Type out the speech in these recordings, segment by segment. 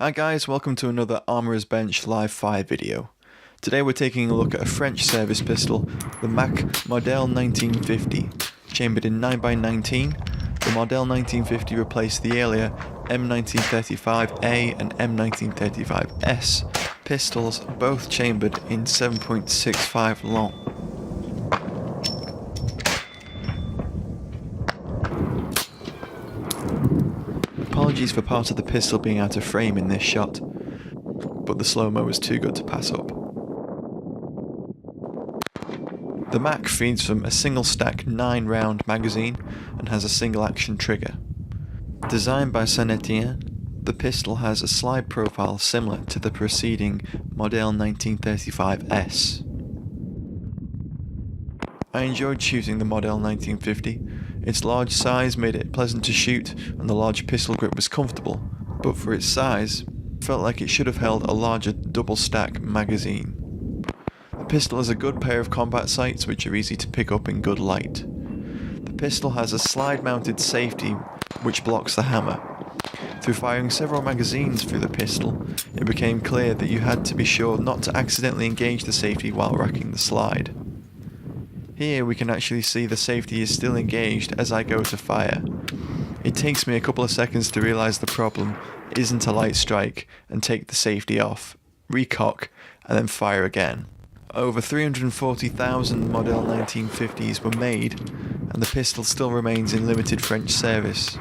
Hi guys, welcome to another Armourer's Bench Live 5 video. Today we're taking a look at a French service pistol, the Mac Modèle 1950. Chambered in 9x19, the Modèle 1950 replaced the earlier M1935A and M1935S pistols, both chambered in 7.65 long. Apologies for part of the pistol being out of frame in this shot, but the slow-mo was too good to pass up. The Mac feeds from a single stack 9-round magazine and has a single action trigger. Designed by Saint-Étienne, the pistol has a slide profile similar to the preceding Modèle 1935S. I enjoyed shooting the Modèle 1950. Its large size made it pleasant to shoot, and the large pistol grip was comfortable, but for its size, it felt like it should have held a larger double-stack magazine. The pistol has a good pair of combat sights which are easy to pick up in good light. The pistol has a slide-mounted safety which blocks the hammer. Through firing several magazines through the pistol, it became clear that you had to be sure not to accidentally engage the safety while racking the slide. Here we can actually see the safety is still engaged as I go to fire. It takes me a couple of seconds to realise the problem isn't a light strike and take the safety off, recock, and then fire again. Over 340,000 Modèle 1950s were made, and the pistol still remains in limited French service,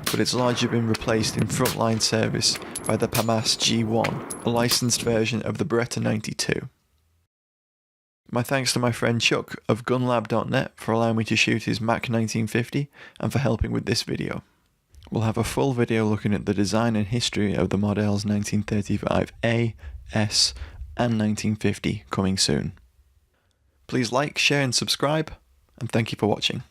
but it's largely been replaced in frontline service by the PAMAS G1, a licensed version of the Beretta 92. My thanks to my friend Chuck of gunlab.net for allowing me to shoot his Mac 1950 and for helping with this video. We'll have a full video looking at the design and history of the Modèles 1935A, S and 1950 coming soon. Please like, share and subscribe, and thank you for watching.